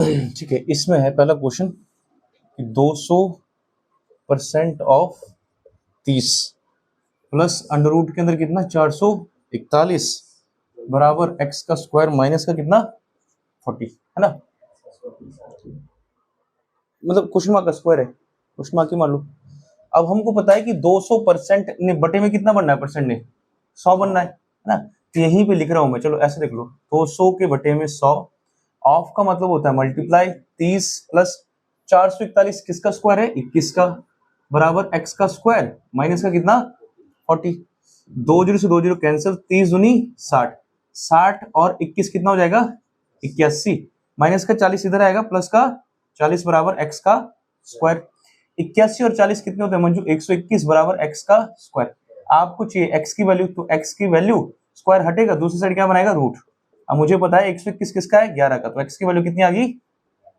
ठीक है, इसमें है पहला क्वेश्चन कि 200% ऑफ 30 प्लस अंडर रूट के अंदर कितना 441 बराबर एक्स का स्क्वायर माइनस का कितना 40 है ना, मतलब क्वेश्चन मार्क का स्क्वायर है, क्वेश्चन मार्क की मान लो। अब हमको पता है कि 200% ने बटे में कितना बनना है, परसेंट ने 100 बनना है ना, तो यहीं पे लिख रहा हूं मैं, चलो ऐसे देख लो, 200 के बटे में 100, ऑफ का मतलब होता है मल्टीप्लाई 30 प्लस 441 किसका स्क्वायर है 21 का बराबर एक्स का स्क्वायर माइनस का कितना 40, 20 से 20 कैंसिल, 30 दूनी 60, 60 और 21 कितना हो जाएगा 81, माइनस का 40 इधर आएगा, प्लस का 40 बराबर एक्स का स्क्वायर, 81 और 40 कितने होते हैं मंजू 121 बराबर एक्स का स्क्वायर। आपको चाहिए एक्स की वैल्यू, तो एक्स की वैल्यू स्क्वायर हटेगा, दूसरी साइड क्या बनाएगा रूट। अब मुझे पता है 121 किसका है 11 का, तो एक्स की वैल्यू कितनी आ गई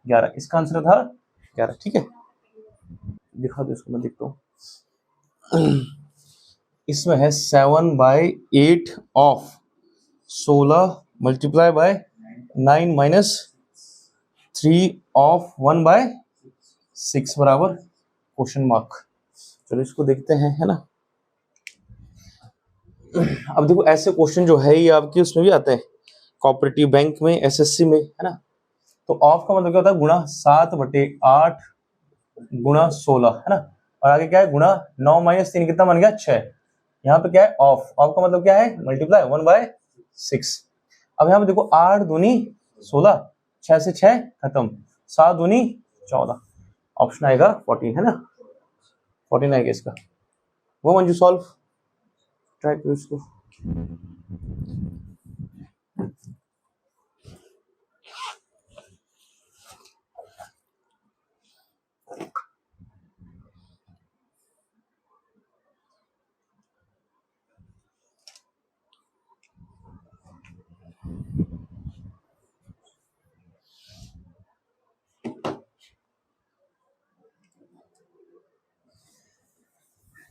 11, इसका आंसर था 11। ठीक है, दिखा दो इसको, मैं देखता हूँ। इसमें है 7/8 of 16 multiply by 9 minus 3 of 1/6 बराबर क्वेश्चन मार्क। चलो इसको देखते हैं, है ना। अब देखो ऐसे क्वेश्चन जो है ये आपके उसमें भी आते हैं, कोऑपरेटिव बैंक में, एसएससी में, है ना। तो ऑफ का मतलब क्या होता है गुणा 7/8 गुणा 16, है ना, और आगे क्या है गुणा 9 माइनस 3 कितना बन गया 6, यहाँ पे क्या है ऑफ, ऑफ का मतलब क्या है मल्टीप्लाई 1/6। अब यहाँ पे देखो 8 दूनी 16, 6 से 6 खत्म, 7 दूनी 14, ऑप्शन आएगा 14, है ना, 14 आएगा इसका। वो मंजू सॉल्व ट्राई करो इसको।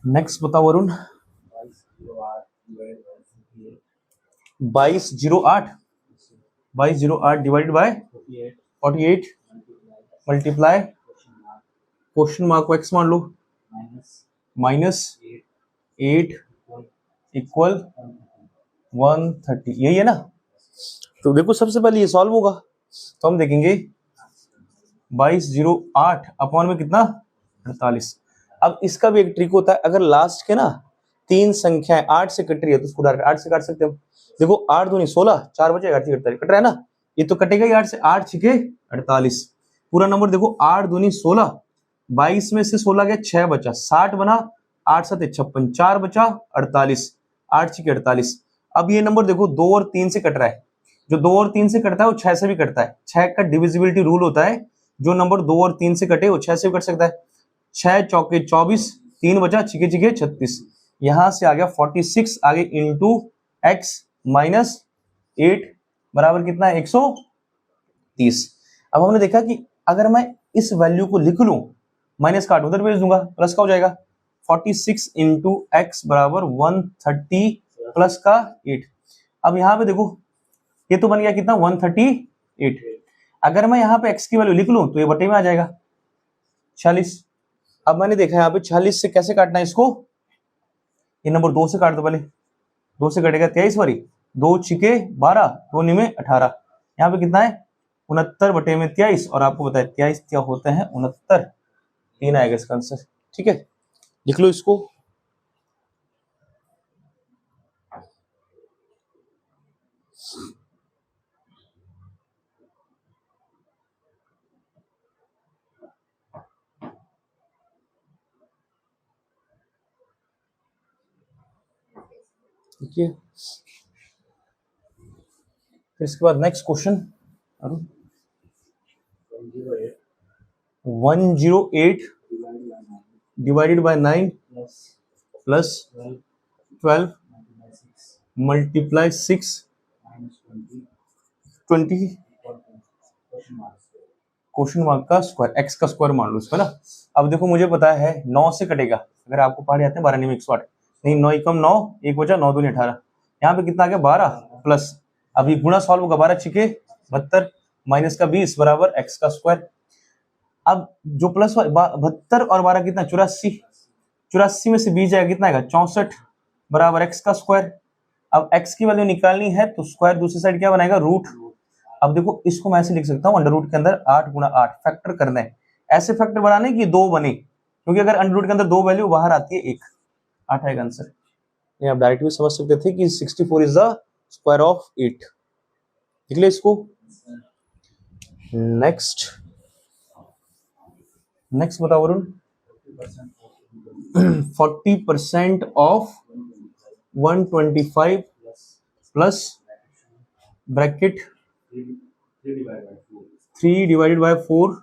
नेक्स्ट बताओ Varun. 2208 divided by 48 multiply question mark को एक्स मान लो माइनस 8 इक्वल 130, यही है ना। तो देखो सबसे पहले ये सॉल्व होगा, तो हम देखेंगे 2208 अपॉन में कितना 48। अब इसका भी एक ट्रिक होता है, अगर लास्ट के ना 3 संख्याएं 8 से कट रही है तो उसको 8 से काट सकते हो। देखो 8 दूनी 16, 4 बचेगा 8 कट रहा है ना, ये तो कटेगा ही 8 से, 8 छिके 48, पूरा नंबर देखो 8 दूनी 16, 22 में से 16 गया 6 बचा, 60 बना, 8 7 56, 4 बचा 48, 8 छिके 48। अब ये नंबर देखो 2 और 3 से कट रहा है, जो 2 और 3 से कटता है वो 6 से भी कटता है, 6 का डिविजिबिलिटी रूल होता है, जो नंबर 2 और 3 से कटे वो 6 से भी कट सकता है। 6 चौके 24, 3 बचा, छिके छिके 36, यहां से आ गया 46, आगे इंटू एक्स माइनस 8 बराबर कितना है 130। अब हमने देखा कि अगर मैं इस वैल्यू को लिख लूं, माइनस काट उधर भेज दूंगा, प्लस का हो जाएगा 46 इंटू एक्स बराबर 130 प्लस का 8। अब यहां पे देखो ये तो बन गया कितना 138, अगर मैं यहाँ पे x की वैल्यू लिख लूं तो ये बटे में आ जाएगा 46। अब मैंने देखा यहाँ पे 46 से कैसे काटना है इसको, ये नंबर 2 से काट दो, पहले 2 से कटेगा 23 वाली, 2 छिके 12, 2 निमे 18, यहाँ पे कितना है 69 बटे में 23, और आपको बताया 23 क्या होते हैं 69, 3 आएगा इसका आंसर। ठीक है, लिख लो इसको। देखिए फिर इसके बाद next question 108 divided by 9 plus 12 multiply 6 20 question mark का स्क्वायर, एक्स का स्क्वायर मान लो इसको ना। अब देखो मुझे पता है 9 से कटेगा, अगर आपको पहाड़ आते हैं 12 में 108, नहीं 9 कम 9, 1 बचा 9 दूनी 18, यहाँ पे कितना आ गया 12 प्लस, अभी गुणा सॉल्व होगा 12 छिके 72, माइनस का 20 बराबर x का स्क्वायर। अब जो प्लस 72 और 12 कितना 84, 84 में से 20 जाएगा कितना आएगा 64 बराबर x का स्क्वायर। अब x की वैल्यू निकालनी है तो स्क्वायर दूसरी साइड क्या बनाएगा रूट। अब देखो इसको मैं ऐसे लिख सकता हूँ अंडर रूट के अंदर 8 गुणा 8 फैक्टर करना है। ऐसे फैक्टर बनाने की 2 बने, क्योंकि अगर अंडर रूट के अंदर 2 वैल्यू बाहर आती है 1, 8 आएगा आंसर। ये आप डायरेक्ट भी समझ सकते थे कि 64 इज द स्क्वायर ऑफ 8। लिख ले इसको। नेक्स्ट बताओ Varun. 40% of 125 plus bracket 3 divided by 4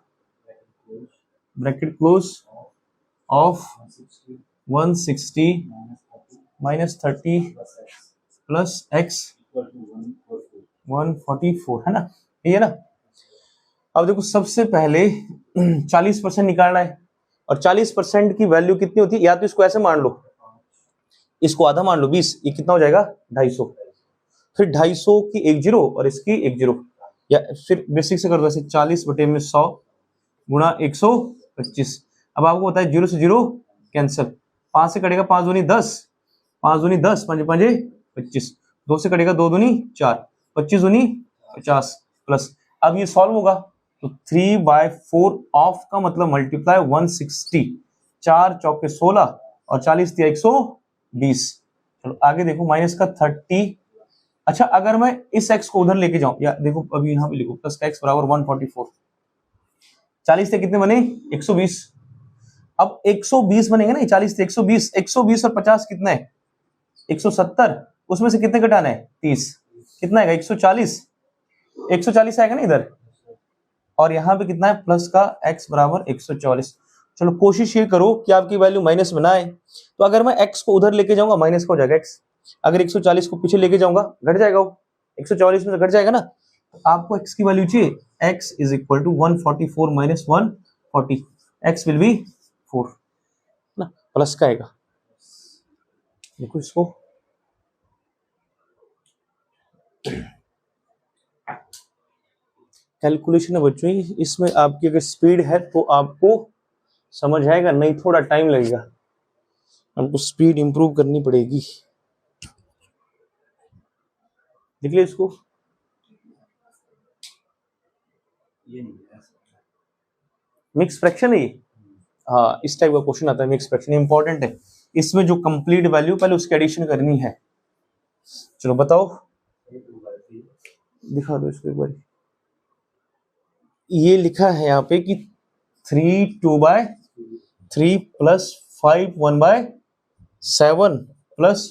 bracket close of 160 minus 30 plus x 144 है ना, ये है ना। अब देखो सबसे पहले 40% निकालना है, और 40% की वैल्यू कितनी होती है, या तो इसको ऐसे मान लो, इसको आधा मान लो 20, ये कितना हो जाएगा 250, फिर 250 की एक जीरो और इसकी एक जीरो, या फिर बेसिक से कर दो ऐसे 40 बटे में 100 गुणा 125। अब आपको पता है 0 से 0 कैंसिल, 5 से कटेगा 5 दूनी 10, 5 दूनी 10, 5 5 25, 2 से कटेगा 2 दूनी 4, 25 दूनी 50 प्लस। अब ये सॉल्व होगा तो 3/4 ऑफ का मतलब मल्टीप्लाई 160, 4 चौके 16 और 40 दिया 120। चलो आगे देखो माइनस का 30। अच्छा अगर मैं इस x को उधर लेके जाऊं, या देखो अभी यहां पे लिखो प्लस का x बराबर 144, 40 से कितने बने 120। अब 120 बनेंगे ना, 40 से 120, 120 और 50 कितना है 170, उसमें से कितने घटाना है 30, कितना आएगा 140, 140 आएगा ना इधर, और यहाँ पे कितना है प्लस का x बराबर 144। चलो कोशिश ये करो कि आपकी वैल्यू माइनस में ना आए, तो अगर मैं x को उधर लेके जाऊंगा माइनस का हो जाएगा x, अगर 140 को पीछे लेके जाऊंगा घट जाएगा, वो 144 में से घट जाएगा ना। तो आपको x की वैल्यू चाहिए, x is equal to 144 minus 140, x will be 4 ना, प्लस का आएगा। देखो इसको कैलकुलेशन है बच्चों, इसमें आपकी अगर स्पीड है तो आपको समझ आएगा, नहीं थोड़ा टाइम लगेगा, आपको स्पीड इंप्रूव करनी पड़ेगी। देख लिया इसको, मिक्स फ्रैक्शन है ये, हाँ इस टाइप का क्वेश्चन आता है मिक्स फ्रैक्शन, इंपॉर्टेंट है। इसमें जो कंप्लीट वैल्यू पहले उसकी एडिशन करनी है। चलो बताओ, दिखा दो इसको एक बार। ये लिखा है यहाँ पे कि 3 2/3 प्लस 5 1/7 प्लस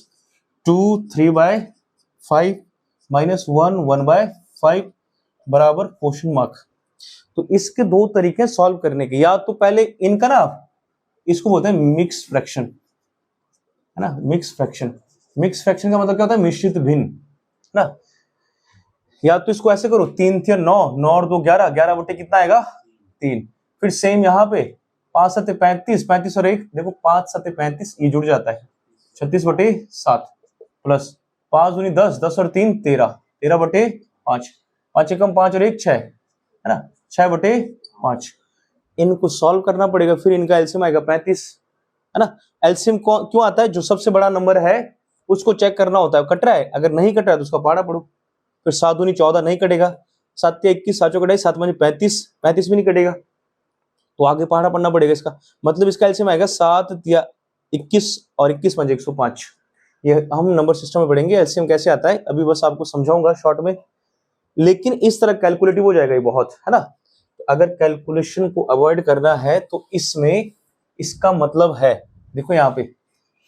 2 3/5 माइनस 1 1/5 बराबर क्वेश्चन मार्क। तो इसके दो तरीके सॉल्व करने के, या तो पहले इनका ना इसको बोलते हैं मिक्स फ्रैक्शन, है ना, मिक्स फ्रैक्शन। मिक्स फ्रैक्शन का मतलब क्या होता है मिश्रित भिन्न, है ना। या तो इसको ऐसे करो 3 3 9, 9 और 2 11, 11 बटे कितना आएगा 3, फिर सेम यहाँ पे 5 7 35, 35 और 1 देखो 5 7 35, ये जुड़ जाता है 36 बटे 7 प्लस 5 दूनी 10, 10 और 3 13, 13 बटे 5, 5 एकम 5 और 1 6, है ना, 6 बटे 5। इनको सॉल्व करना पड़ेगा, फिर इनका एलसीएम आएगा 35, है ना। एलसीएम क्यों आता है, जो सबसे बड़ा नंबर है उसको चेक करना होता है, कट रहा है, अगर नहीं कट रहा है तो उसका पहाड़ा पढ़ो। फिर 7 दूनी 14 नहीं कटेगा, 7 21, 7 कटाई 7 5 35, 35 भी नहीं कटेगा, तो आगे पहाड़ा पढ़ना पड़ेगा इसका, मतलब इसका एलसीएम आएगा 7 या 21 और 21 5 105। ये हम नंबर सिस्टम में पढ़ेंगे एलसीएम कैसे आता है, अभी बस आपको समझाऊंगा शॉर्ट में, लेकिन इस तरह कैलकुलेटिव हो जाएगा ये बहुत, है ना। अगर कैलकुलेशन को अवॉइड करना है तो इसमें इसका मतलब है, देखो यहाँ पे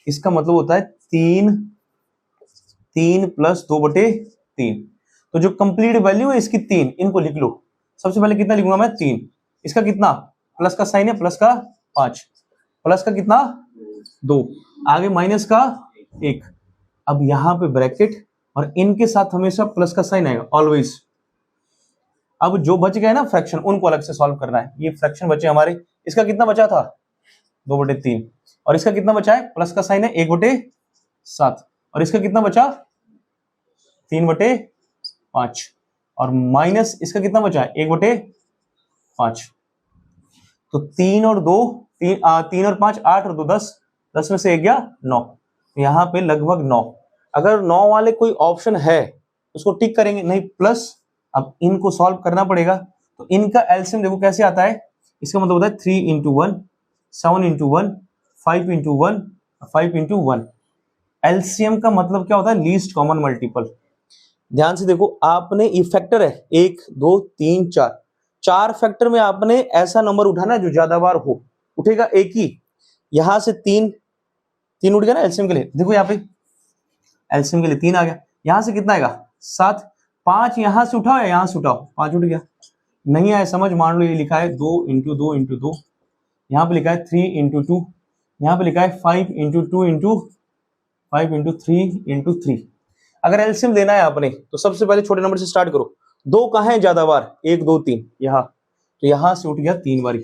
इसका मतलब होता है 3 3 प्लस 2 बटे 3, तो जो कंप्लीट वैल्यू है इसकी 3, इनको लिख लो। सबसे पहले कितना लिखूंगा मैं 3, इसका कितना प्लस का साइन है, प्लस का 5, प्लस का कितना 2, आगे माइनस का 1। अब यहाँ पे ब्रैकेट और इनके साथ हमेशा प्लस का साइन आएगा ऑलवेज। अब जो बच गए ना फ्रैक्शन उनको अलग से सॉल्व करना है। ये फ्रैक्शन बचे हमारे, इसका कितना बचा था 2 बटे 3, और इसका कितना बचा है प्लस का साइन है 1 बटे 7, और इसका कितना बचा 3 बटे 5, और माइनस इसका कितना बचा है 1/5। तो 3 और 2 3 और 5 8 और 2 10, 10 में से 1 गया 9, यहाँ पे लगभग 9। अगर 9 वाले कोई ऑप्शन है उसको टिक करेंगे, नहीं प्लस। अब इनको सॉल्व करना पड़ेगा, तो इनका एलसीएम देखो कैसे आता है। इसका मतलब होता है 3 into 1, 7 into 1, 5 into 1, 5 into 1। LCM का मतलब क्या होता है, लीस्ट कॉमन मल्टीपल। ध्यान से देखो, आपने ये फैक्टर है 1 2 3 4, 4 फैक्टर में आपने ऐसा नंबर उठाना जो ज्यादा बार हो, उठेगा एक ही। यहां से 3 उठ गया ना एलसीएम के लिए। देखो यहाँ पे एलसीएम के लिए 3 आ गया। यहां से कितना आएगा 7, 5 यहां से उठाओ या यहां से उठाओ, 5 उठ गया। नहीं आया समझ, मान लो ये लिखा है 2 इंटू 2 इंटू 2, यहाँ पे लिखा है 3 इंटू 2, यहाँ पे लिखा है 5 इंटू 2 इंटू 5 इंटू 3 इंटू 3। अगर एलसीएम लेना है आपने तो सबसे पहले छोटे नंबर से स्टार्ट करो। 2 कहाँ है ज्यादा बार, 1 2 3 यहाँ, तो यहां से उठ गया 3 बारी।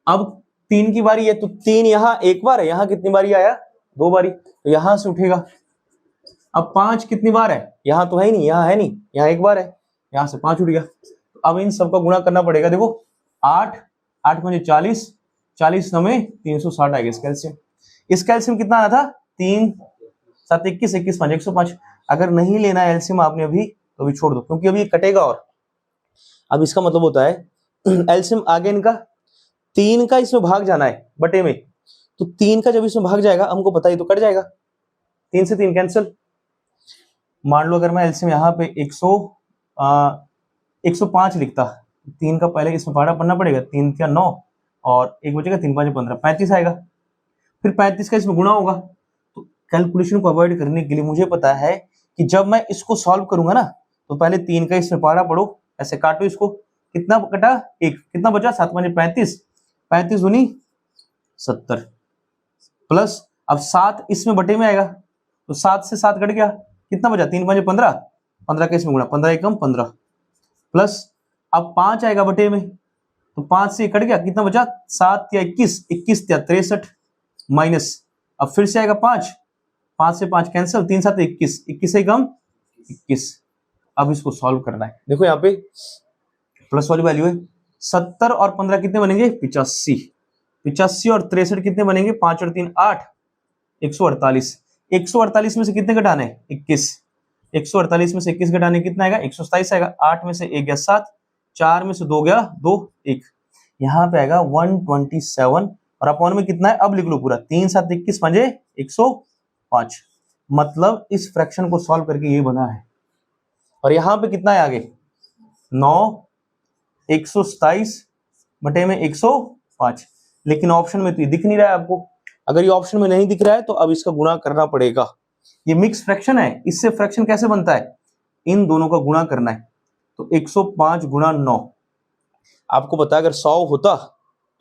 अब 3 की बारी है तो 3 यहाँ एक बार है, यहाँ कितनी बारी आया 2 बारी, तो यहां से उठेगा। अब 5 कितनी बार है, यहाँ तो है ही नहीं, यहाँ है नहीं, यहाँ एक बार है, यहां से 5 उठ गया। तो अब इन सबका गुणा करना पड़ेगा। देखो 8 8 मुझे 40, 40 9 360 आएगा इसका एलसीएम। इसका एलसीएम कितना आया था 3 7 21 21 5 105। अगर नहीं लेना है एलसीएम आपने अभी तो अभी छोड़ दो, क्योंकि अभी कटेगा। और अब इसका मतलब होता है एलसीएम आगे इनका 3 का इसमें भाग जाना है बटे में, तो 3 का जब इसमें भाग जाएगा हमको पता ही तो कट जाएगा, 3 से 3 कैंसिल। मान लो अगर मैं एलसीएम यहाँ पे 105 लिखता, 3 का पहले इसमें भाड़ा पढ़ना पड़ेगा, 3 क्या 9 और 1 बचेगा, 3 5 15, 35 आएगा। फिर 35 का इसमें गुणा होगा। तो कैलकुलेशन को अवॉइड करने के लिए मुझे पता है कि जब मैं इसको सॉल्व करूंगा ना, तो पहले 3 का इसमें पारा पढ़ो, ऐसे काटो इसको, कितना कटा 1, कितना बचा 7 5 35, 35 दूनी 70 प्लस। अब 7 इसमें बटे में आएगा, तो 7 से 7 कट गया, कितना बचा 3 5 15, 15 का इसमें गुणा, 15 एकम 15 प्लस। अब 5 आएगा बटे में, तो 5 से कट गया, कितना बचा 7 या 21, 21 या 63 माइनस। अब फिर से आएगा 5, 5 से 5 कैंसिल, 3 7 21, 21 से कम 21। अब इसको सॉल्व करना है। देखो यहाँ पे प्लस वाली वैल्यू है, 70 और 15 कितने बनेंगे 85, 85 और 63 कितने बनेंगे 5 और 3 8, 148। 148 में से कितने घटाने 21, 148 में से 21 घटाने कितना आएगा 127 आएगा। 8 में से 1 गया 7, 4 में से 2 गया 2 1, यहाँ पे आएगा 127 और अपॉन में कितना है, अब लिख लो पूरा, 3 7 21 5 105। मतलब इस फ्रैक्शन को सॉल्व करके ये बना है। और यहाँ पे कितना है आगे 9 127 बटे में 105, लेकिन ऑप्शन में तो ये दिख नहीं रहा है आपको। अगर ये ऑप्शन में नहीं दिख रहा है तो अब इसका गुणा करना पड़ेगा। ये मिक्स फ्रैक्शन है, इससे फ्रैक्शन कैसे बनता है, इन दोनों का गुणा करना है। तो 105 गुणा 9, आपको पता है अगर 100 होता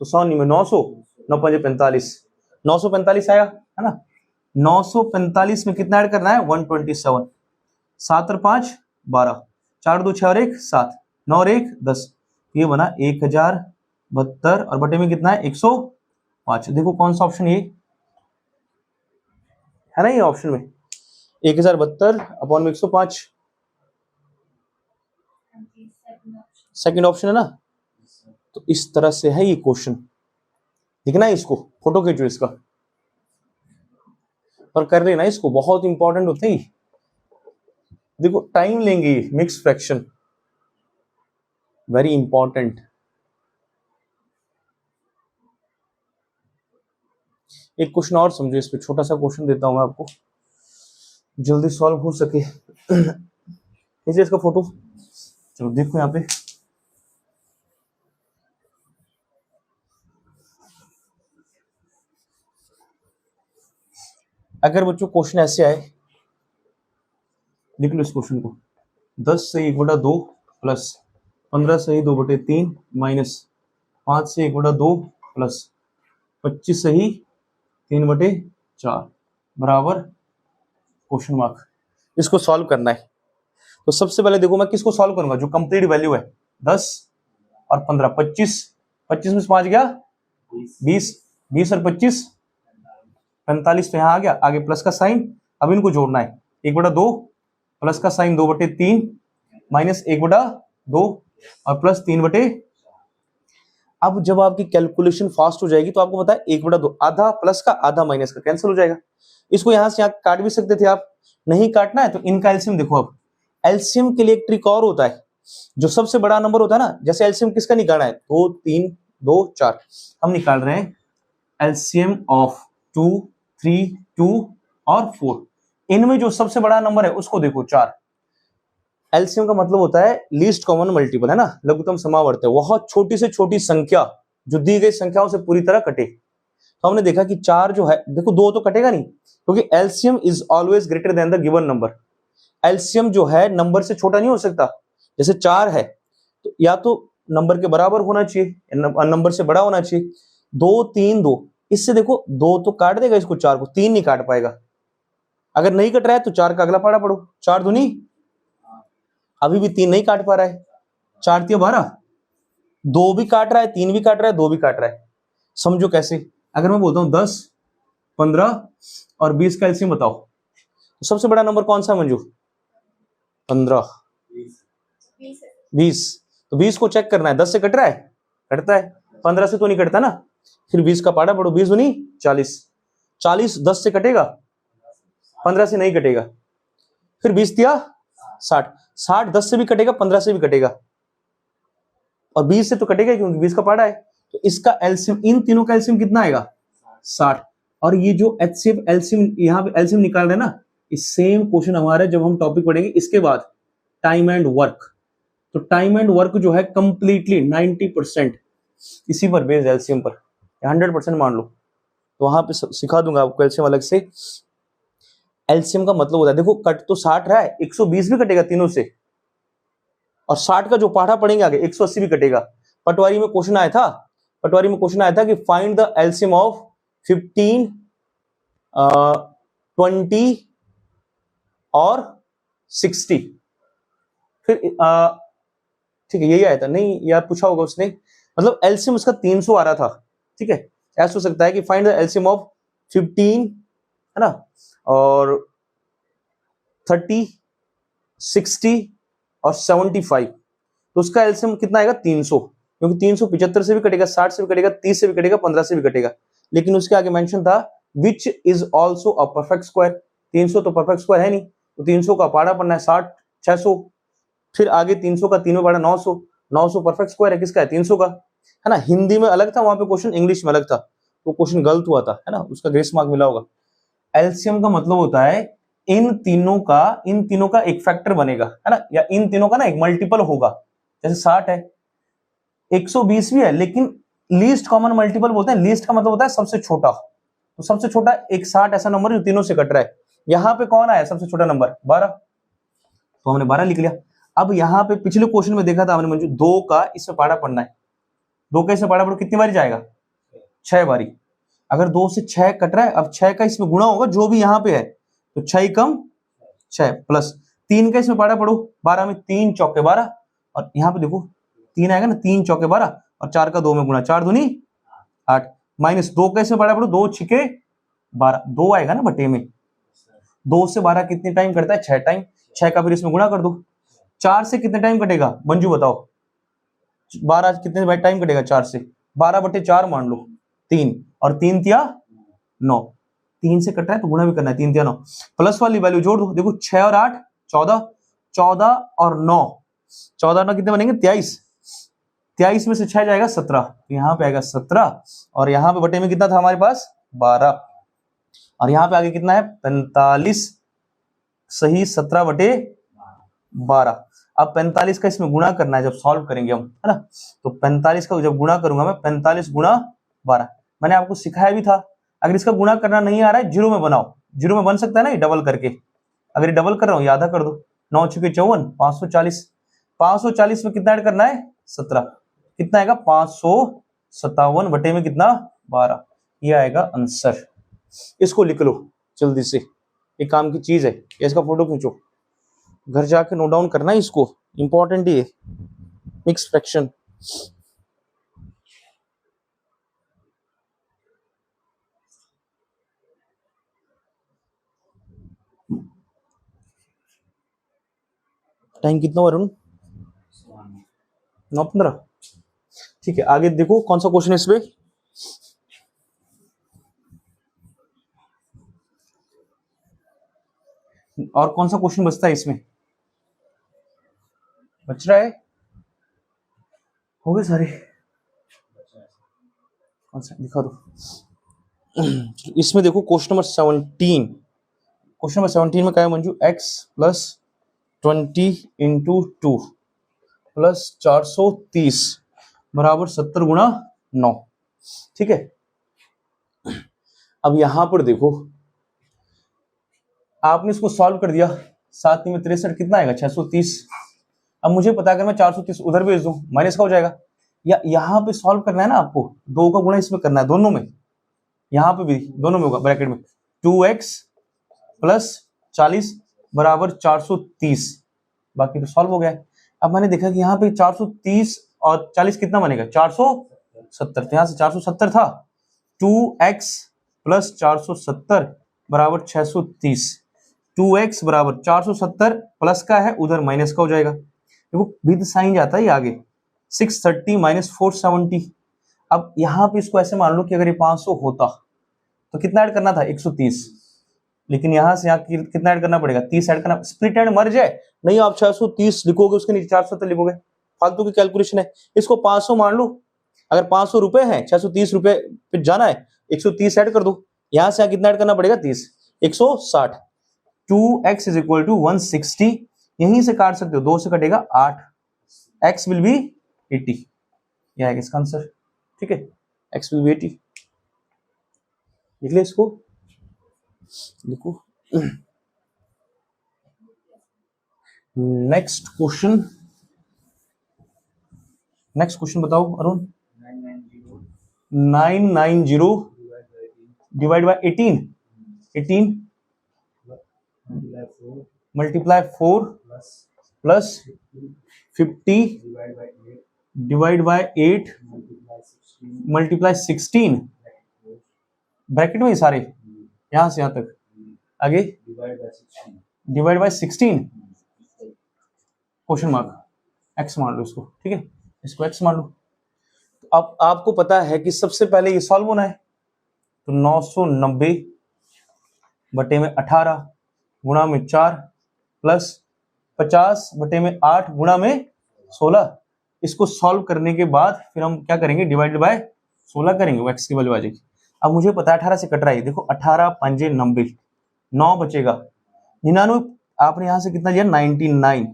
तो 100 नहीं में 900, 9 5 45, 945 आया है ना। 945 में कितना ऐड करना है 127, 7 और 5 12, 4 2 6 और 1 7, 9 और 1 10, ये बना 1072 और बटे में कितना है 105। देखो कौन सा ऑप्शन ये है ना, ये ऑप्शन में 1072 अपॉन में 105 सेकंड ऑप्शन है ना। तो इस तरह से है ये क्वेश्चन, दिखना है इसको, फोटो खींचो इसका और कर लेना इसको, बहुत इंपॉर्टेंट होता है। देखो टाइम लेंगे, मिक्स फ्रैक्शन वेरी इंपॉर्टेंट। एक क्वेश्चन और समझो इस पे, छोटा सा क्वेश्चन देता हूं मैं आपको, जल्दी सॉल्व हो सके। इसे इसका फोटो, चलो देखो यहाँ पे अगर बच्चों क्वेश्चन ऐसे आए, लिख लो इस क्वेश्चन को, 10 से 1/2 प्लस 15 से 2/3 माइनस 5 से 1/2 प्लस 25 से 3/4 बराबर क्वेश्चन मार्क। इसको सॉल्व करना है। तो सबसे पहले देखो मैं किसको सॉल्व करूंगा, जो कंप्लीट वैल्यू है 10 और 15, 25, 25 में से 5 गया 20, 20 और 25 45, तो यहाँ आ गया, आगे प्लस का साइन। अब इनको जोड़ना है, 1/2 प्लस का साइन 2/3 माइनस 1/2 और प्लस 3/। अब जब आपकी कैलकुलेशन फास्ट हो जाएगी तो आपको पता है 1/2 आधा प्लस का आधा माइनस का कैंसिल हो जाएगा। इसको यहां से यहां काट भी सकते थे आप, नहीं काटना है तो इनका एलसीएम देखो। अब एलसीएम के लिए एक ट्रिक और होता है, जो सबसे बड़ा नंबर होता है ना, जैसे एलसीएम किसका निकालना है, 2 3 2 4, हम निकाल रहे हैं एलसीएम ऑफ 2 3 2 और 4। इनमें जो सबसे बड़ा नंबर है उसको देखो 4। एलसीएम का मतलब होता है लीस्ट कॉमन मल्टीपल, है ना, लघुत्तम समावर्त है, बहुत छोटी से छोटी संख्या जो दी गई संख्याओं से पूरी तरह कटे। तो हमने देखा कि 4 जो है, देखो 2 तो कटेगा नहीं क्योंकि LCM is always greater than the given number. LCM जो है नंबर से छोटा नहीं हो सकता। जैसे 4 है तो या तो नंबर के बराबर होना चाहिए, नंबर से बड़ा होना चाहिए। 2 3 2, इससे देखो 2 तो काट देगा इसको, 4 को 3 नहीं काट पाएगा। अगर नहीं कट रहा है तो 4 का अगला पाड़ा पढ़ो, 4 दूनी, अभी भी 3 नहीं काट पा रहा है, 4 3 12, 2 भी काट रहा है, 3 भी काट रहा है, 2 भी काट रहा है। समझो कैसे, अगर मैं बोलता हूं 10 15 और 20 का एलसीएम बताओ, तो सबसे बड़ा नंबर कौन सा है मंजू? 15 20। तो 20 को चेक करना है, 10 से कट रहा है, कटता है, 15 से तो नहीं कटता ना। फिर 20 का पाड़ा पढ़ो, 20 दूनी 40, 40 10 से कटेगा, 15 से नहीं कटेगा। फिर 20 दिया 60, 60 10 से भी कटेगा, 15 से भी कटेगा, और 20 से तो कटेगा क्योंकि 20 का पाड़ा है। तो इसका एलसीएम, इन तीनों का एलसीएम कितना आएगा? 60। और ये जो एचसीएफ एलसीएम, यहां पे एलसीएम निकाल रहे हैं ना, इस सेम क्वेश्चन हमारा जब हम टॉपिक पढ़ेंगे इसके बाद, टाइम एंड वर्क। तो टाइम एंड वर्क जो है कंप्लीटली 90% इसी पर बेस्ड, एलसीएम पर, 100% मान लो। तो वहां पे सिखा दूंगा आपको एलसीएम अलग से। एलसीएम का मतलब होता है, देखो कट तो 60 रहा है, 120 भी कटेगा तीनों से, और 60 का जो पढ़ा पढ़ेंगे आगे 180 भी कटेगा। पटवारी में क्वेश्चन आया था, पटवारी में क्वेश्चन आया था कि फाइंड द एलसीएम ऑफ 15 20 और 60। फिर ठीक है, यही आया था, नहीं यार पूछा होगा उसने, मतलब एलसीएम उसका 300 आ रहा था। ठीक है, ऐसा हो सकता है कि फाइंड द एलसीएम ऑफ 15, है ना, और 30 60 और 75, तो उसका एलसीएम कितना आएगा? 300, क्योंकि 375 से भी कटेगा, 60 से भी कटेगा, 30 से भी कटेगा, 15 से भी कटेगा। लेकिन उसके आगे मेंशन था which is also a perfect square. 300 तो परफेक्ट स्क्वायर है नहीं, तो 300 का पाड़ा पढ़ना है 60 600, फिर आगे 300 का 3 में पाड़ा 900, 900 परफेक्ट स्क्वायर है किसका है? 300 का, है ना। हिंदी में अलग था वहां पे क्वेश्चन, इंग्लिश में अलग था, तो क्वेश्चन गलत हुआ था, है ना, उसका ग्रेस मार्क मिला होगा। एलसीएम का मतलब होता है इन तीनों का एक फैक्टर बनेगा, है ना, या इन तीनों का ना एक मल्टीपल होगा। जैसे 60 है, 120 भी है, लेकिन लीस्ट कॉमन मल्टीपल बोलते हैं। लीस्ट का मतलब होता है सबसे छोटा, तो सबसे छोटा एक 60 ऐसा नंबर जो तीनों से कट रहा है। यहां पे कौन आया सबसे छोटा नंबर? 12, तो हमने 12 लिख लिया। अब यहाँ पे पिछले क्वेश्चन में देखा था हमने मंजू, 2 का इसमें पाड़ा पढ़ना है, 2 का इसमें पाड़ा पढ़ो कितनी बारी जाएगा? 6 बारी। अगर 2 से 6 कट रहा है, अब 6 का इसमें गुणा होगा जो भी यहाँ पे है, तो 6 कम 6 प्लस 3 का इसमें पाड़ा पढ़ो, 12 में 3 चौके 12, और यहाँ पे देखो 3 आएगा ना, 3 चौके 12, और 4 का 2 में गुणा, 4 दूनी 8, माइनस 2 का इसमें पाड़ा पढ़ो, 2 छिके 12, 2 आएगा ना बटे में। 2 से 12 कितने टाइम करता है? 6 टाइम। 6 का फिर इसमें गुणा कर दो। 4 से कितने टाइम कटेगा मंजू बताओ? 12 कितने टाइम कटेगा 4 से? 12/4 मान लो, 3, और 3 तिया 9, 3 से कट रहा है तो गुणा भी करना है, 3 तिया 9, प्लस वाली वैल्यू जोड़ दो। देखो 6 और 8 14, 14 और 9, 14 9 कितने बनेंगे? 23, 23 में से 6 जाएगा 17, यहाँ पे आएगा 17, और यहाँ पे बटे में कितना था हमारे पास? 12, और यहाँ पे आगे कितना है? 45, सही 17/12। अब 45 का इसमें गुणा करना है जब सॉल्व करेंगे हम, है ना, तो 45 का जब गुणा करूंगा मैं, 45 गुणा 12, मैंने आपको सिखाया भी था। अगर इसका गुणा करना नहीं आ रहा है, जीरो में बनाओ, जीरो में बन सकता है ना ये डबल करके। अगर ये डबल कर रहा हूँ, आधा कर दो, 9 छुके 54, 540, 540 में कितना ऐड करना है? 17, कितना आएगा? 557 बटे में कितना? 12, ये आएगा आंसर। इसको लिख लो जल्दी से, एक काम की चीज है, इसका फोटो खींचो, घर जाके नोट डाउन करना है इसको, इंपॉर्टेंट ही है, मिक्स फ्रैक्शन। टाइम कितना हुआ अरुण? 9:15। ठीक है, आगे देखो कौन सा क्वेश्चन है इसमें। और कौन सा क्वेश्चन बचता है इसमें? बच रहा है? हो गए सारे? कौन सा दिखा दो। इसमें देखो क्वेश्चन नंबर 17। क्वेश्चन नंबर 17 में क्या है Manju? x plus 20 into 2 plus 430 बराबर 70 गुणा 9। ठीक है, अब यहां पर देखो आपने इसको सॉल्व कर दिया, 7 में 63 कितना आएगा? 630। अब मुझे पता है अगर मैं 430 उधर भेज दूं माइनस का हो जाएगा, या यहां पे सॉल्व करना है ना आपको, 2 का गुणा इसमें करना है दोनों में, यहां पे भी दोनों में होगा ब्रैकेट में 2x प्लस 40 बराबर 430, बाकी तो सॉल्व हो गया है। अब मैंने देखा कि यहाँ पे 430 और 40 कितना बनेगा? 470। यहां से 470 था, 2x प्लस 470 बराबर 630। 2x बराबर 470 प्लस का है उधर माइनस का हो जाएगा, देखो विद साइन जाता है ये आगे, 630 माइनस 470। अब यहाँ पे इसको ऐसे मान लो कि अगर ये 500 होता तो कितना ऐड करना था? 130, लेकिन यहां से यहाँ कितना ऐड करना पड़ेगा? 30 ऐड करना। स्प्लिट एंड मर्ज है नहीं, आप 630 लिखोगे उसके नीचे 470 लिखोगे, फालतू की कैलकुलेशन है। इसको 500 मान लो, अगर 500 रुपए है 630 रुपए पे जाना है, 130 ऐड कर दो, यहां से यहाँ कितना ऐड करना पड़ेगा? 30, 160। 2x इज इक्वल टू 160, यहीं से काट सकते हो, 2 से कटेगा 8, x विल बी 80, यह है इसका आंसर। ठीक है, x विल बी 80। लिख ले इसको, लिखो। नेक्स्ट क्वेश्चन, नेक्स्ट क्वेश्चन बताओ Arun. 990 divide by 18, 18 multiply 4 plus 50 divide by 8 multiply 16, bracket में ही सारे यहां से यहां तक, आगे divide by 16 question mark, x मान लो इसको। ठीक है, इसको x मान लो। अब आपको पता है कि सबसे पहले ये सॉल्व होना है, तो 990 बटे में 18 गुणा में 4 प्लस 50 बटे में 8 गुणा में 16। इसको सॉल्व करने के बाद फिर हम क्या करेंगे? डिवाइडेड बाय 16 करेंगे, वो x की वैल्यू आ जाएगी। अब मुझे पता है 18 से कट रहा है, देखो 18 पंजे 90, 9 बचेगा 99, आपने यहां से कितना लिया? 99,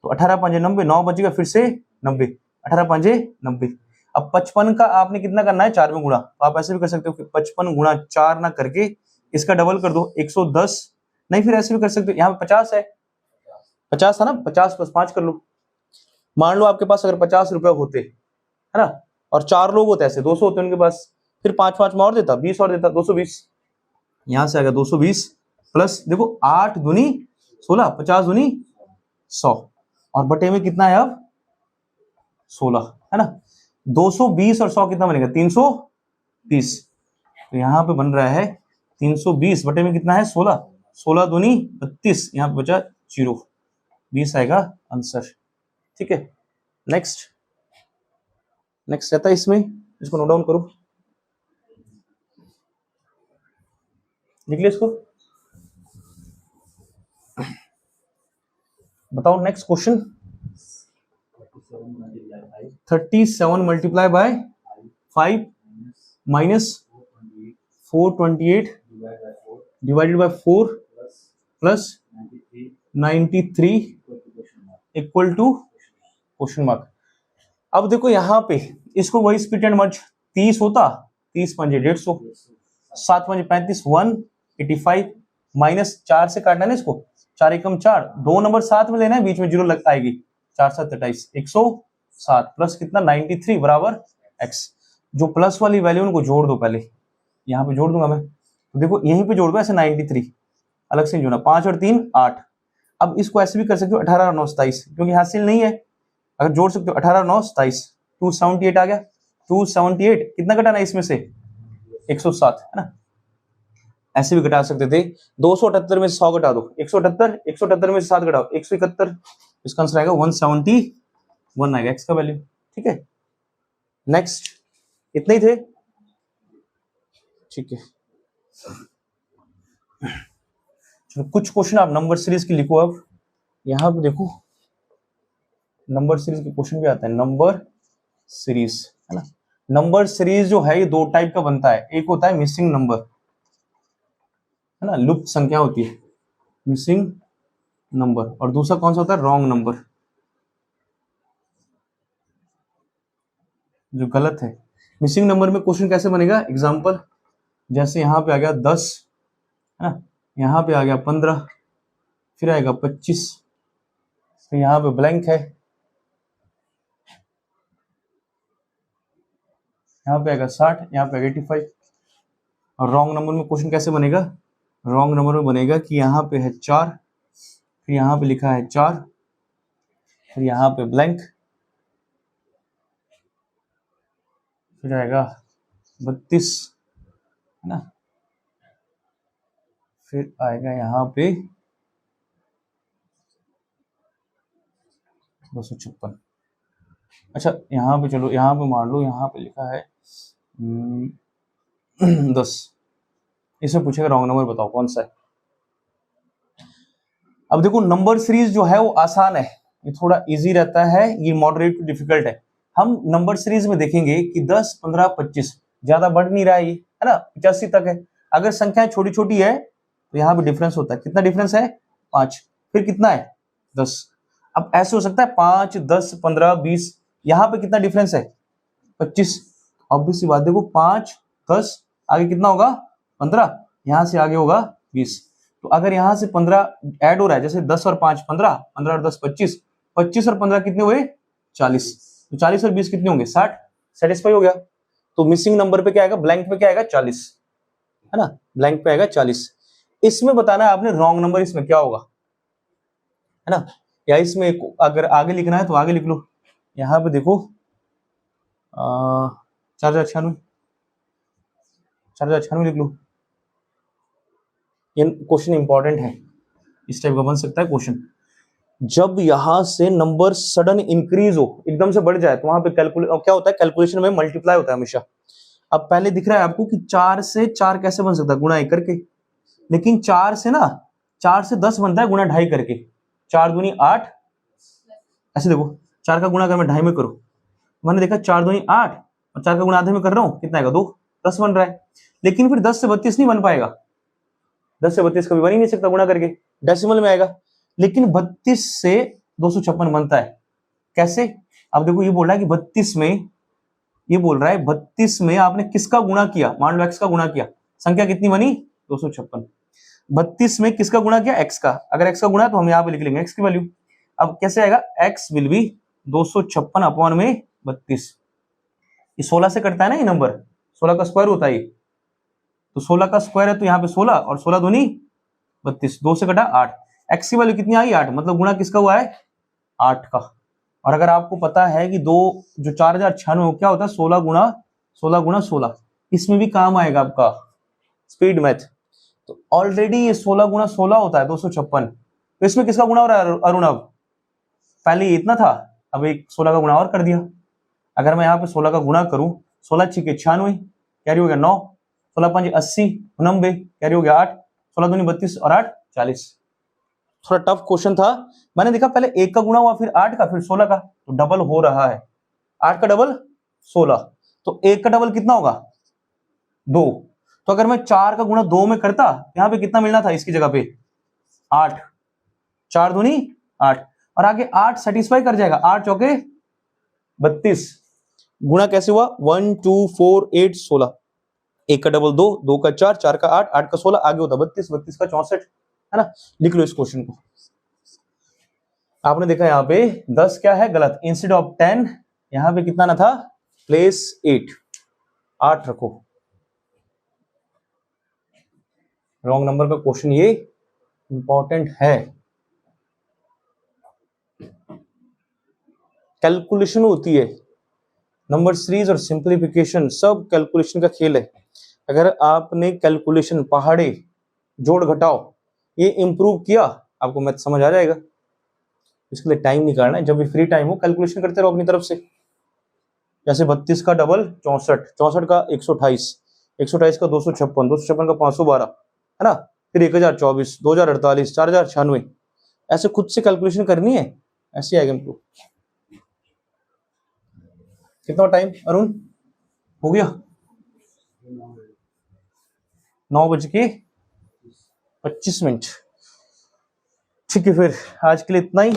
तो 18 पंजे 90, 9 बचेगा फिर से 90, 18 पंजे 90। अब 55 का आपने कितना करना है? 4 में गुणा, तो आप ऐसे भी कर सकते हो कि 55 गुणा 4 ना करके इसका डबल कर दो 110, नहीं फिर ऐसे भी कर सकते हो, यहाँ पे 50 है, 50 था ना, 50 प्लस 5 कर लो। मान लो आपके पास अगर 50 रुपए होते है ना, और 4 लोग होते, ऐसे 200 होते उनके पास, फिर 5 में और देता, 20 और देता, 220। यहां से आएगा 220 प्लस देखो 8 दूनी 16, 50 दूनी 100, और बटे में कितना है अब? 16 है ना। 220 और 100 कितना बनेगा? 330, तो यहाँ पे बन रहा है 320 बटे में कितना है? 16, 16 दूनी 32, यहाँ पे बचा 0, 20 आएगा आंसर। ठीक है, नेक्स्ट, नेक्स्ट रहता है इसमें, इसको नोट डाउन करो, लिख लिया इसको। बताओ next question. 37 multiply by 5 minus 428 divided by 4 plus 93 equal to question mark. अब देखो यहाँ पे इसको वही स्प्लिट एंड मर्ज, 30 होता, 30 पंजे 150, 7 पंजे 35, 185 माइनस 4 से काटना है ना इसको, 4 एकम 4, 2 नंबर साथ में लेना है, बीच में 0 लग आएगी, 4 7 28, 107 प्लस कितना 93 बराबर x। जो प्लस वाली वैल्यू उनको जोड़ दो, पहले यहाँ पे जोड़ दूंगा मैं, तो देखो यहीं पे जोड़ दो ऐसे 93, अलग से जोड़ना, 5 और 3 8। अब इसको ऐसे भी कर सकते हो 18 और 9 27, क्योंकि हासिल नहीं है, अगर जोड़ सकते हो 18 और 9 27, 278 आ गया, 278 कितना घटाना है इसमें से? 107 है ना, ऐसे भी घटा सकते थे। 278 में से 100 घटा दो, 178, 178 में से 7 घटाओ 171, इसका आंसर आएगा 171 आएगा एक्स का वैल्यू। ठीक है, नेक्स्ट इतने ही थे। ठीक है, चलो कुछ क्वेश्चन आप नंबर सीरीज की लिखो। अब यहां पे देखो नंबर सीरीज के क्वेश्चन भी आते हैं। नंबर सीरीज है ना, नंबर सीरीज जो है ये दो टाइप का बनता है। एक होता है मिसिंग नंबर, है ना, लुप्त संख्या होती है मिसिंग नंबर, और दूसरा कौन सा होता है, रॉन्ग नंबर, जो गलत है। मिसिंग नंबर में क्वेश्चन कैसे बनेगा, एग्जांपल जैसे यहां पे आ गया 10, है ना, यहां पे आ गया 15, फिर आएगा 25, तो यहां पे ब्लैंक है, यहाँ पे आएगा 60, यहाँ पे आएगा 85। और रॉन्ग नंबर में क्वेश्चन कैसे बनेगा, रॉन्ग नंबर में बनेगा कि यहाँ पे है 4, फिर यहाँ पे लिखा है 4, फिर यहाँ पे ब्लैंक, फिर आएगा 32, है ना, फिर आएगा यहाँ पे 256। अच्छा यहाँ पे चलो, यहाँ पे मान लो यहाँ पे लिखा है 10, इसमें पूछेगा रॉन्ग नंबर बताओ कौन सा है। अब देखो नंबर सीरीज जो है वो आसान है, ये थोड़ा इजी रहता है, ये मॉडरेट टू डिफिकल्ट है। हम नंबर सीरीज में देखेंगे कि 10, 15, 25 ज्यादा बढ़ नहीं रहा है, ये है ना, 85 तक है। अगर संख्याएं छोटी छोटी है तो यहाँ पे डिफरेंस होता है, कितना डिफरेंस है, 5, फिर कितना है 10। अब ऐसे हो सकता है 5, 10, 15, 20, यहाँ पे कितना डिफरेंस है 25। ऑब्वियस सी बात, देखो 5, 10, आगे कितना होगा 15, यहाँ से आगे होगा 20। तो अगर यहाँ से 15 ऐड हो रहा है, जैसे 10 और 5 15, 15 और 10 25, 25 और 15 कितने हुए 40, तो 40 और 20 कितने होंगे 60, सेटिस्फाई हो गया। तो मिसिंग नंबर पे क्या आएगा, ब्लैंक पे क्या आएगा 40, है ना, ब्लैंक पे आएगा 40। इसमें बताना है आपने रॉन्ग नंबर इसमें क्या होगा, है ना, या इसमें अगर आगे लिखना है तो आगे लिख लो। यहाँ पे देखो 4096, 4096 लिख लो। ये क्वेश्चन इंपॉर्टेंट है, इस टाइप का बन सकता है क्वेश्चन। जब यहां से नंबर सडन इंक्रीज हो, एकदम से बढ़ जाए, तो वहां पे क्या होता है, कैलकुलेशन में मल्टीप्लाई होता है हमेशा। अब पहले दिख रहा है आपको कि 4 से 4 कैसे बन सकता है, गुणा 1 करके, लेकिन 4 से ना 4 से 10 बनता है गुणा 2.5 करके, 4 दूनी 8, ऐसे देखो 4 का गुणा अगर मैं 2.5 में करूं, मैंने देखा 4 दूनी 8 और 4 का गुणा आधे में कर रहा हूं, कितना आएगा 2, 10 बन रहा है। लेकिन फिर 10 से 32 नहीं बन पाएगा, 10 से 32 कभी बन ही नहीं सकता गुणा करके, डेसिमल में आएगा। लेकिन 32 से 256 बनता है, कैसे, अब देखो ये बोल रहा है कि 32 में, ये बोल रहा है 32 में आपने किसका गुणा किया, मान लो एक्स का गुणा किया, संख्या कितनी बनी 256। 32 में किसका गुणा किया, एक्स का, अगर एक्स का गुणा तो हम यहाँ पे लिख लेंगे एक्स की वैल्यू। अब कैसे आएगा, एक्स विल बी 256 अपॉन में 32, ये 16 से कटता है ना, ये नंबर 16 का स्क्वायर होता है, तो 16 का स्क्वायर है तो यहाँ पे 16 और 16 दूनी 32, 2 से कटा 8, एक्स की वैल्यू कितनी आई 8, मतलब गुणा किसका हुआ है 8 का। और अगर आपको पता है कि दो जो 4096 क्या होता है 16 गुणा 16 गुणा 16, इसमें भी काम आएगा आपका स्पीड मैथ। तो ऑलरेडी ये 16 गुणा 16 होता है 256, तो इसमें किसका गुणा हो रहा है अरुण, अब पहले ये इतना था, अब एक 16 का गुणा और कर दिया। अगर मैं यहाँ पे 16 का गुणा करूं, 16 छिके 96, कैरी हो गया 9, 16 5 80, 99, कैरी हो गया 8, 16 दूनी 32 और 8 40। थोड़ा टफ क्वेश्चन था, मैंने देखा पहले 1 का गुणा हुआ, फिर 8 का, फिर 16 का, तो डबल हो रहा है, 8 का डबल 16, तो 1 का डबल कितना होगा 2। तो अगर मैं 4 का गुणा 2 में करता, यहाँ पे कितना मिलना था इसकी जगह पे 8, 4 दूनी 8, और आगे 8 सेटिस्फाई कर जाएगा, 8 चौके 32, गुणा कैसे हुआ 1 2 4 8 16, 1 का डबल 2, 2 का 4, 4 का 8, 8 का 16, आगे होता 32, 32 का 64, है ना। लिख लो इस क्वेश्चन को। आपने देखा यहाँ पे 10 क्या है गलत, इंस्टेड ऑफ 10 यहाँ पे कितना ना था, प्लेस 8 रखो। रॉन्ग नंबर का क्वेश्चन ये इंपॉर्टेंट है, कैलकुलेशन होती है, नंबर सीरीज और सिंप्लीफिकेशन सब कैलकुलेशन का खेल है। अगर आपने कैलकुलेशन पहाड़े जोड़ घटाओ ये इंप्रूव किया, आपको मैथ समझ आ जाएगा। इसके लिए टाइम निकालना है, जब भी फ्री टाइम हो कैलकुलेशन करते रहो अपनी तरफ से। जैसे 32 का डबल 64, 64 का 128, 128 का 256, 256 का 512 है ना, फिर 1024, 2048, 4096, ऐसे खुद से कैलकुलेशन करनी है, ऐसे आएगा हमको। कितना टाइम अरुण हो गया? 9:25। ठीक है, फिर आज के लिए इतना ही।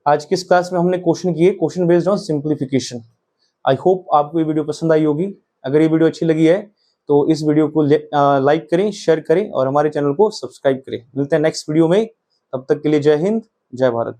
आज की इस क्लास में हमने क्वेश्चन किए, question based on simplification. I hope आपको ये वीडियो पसंद आई होगी। अगर ये वीडियो अच्छी लगी है तो इस वीडियो को लाइक करें, शेयर करें और हमारे चैनल को सब्सक्राइब करें। मिलते हैं नेक्स्ट वीडियो में, तब तक के लिए जय हिंद, जय भारत।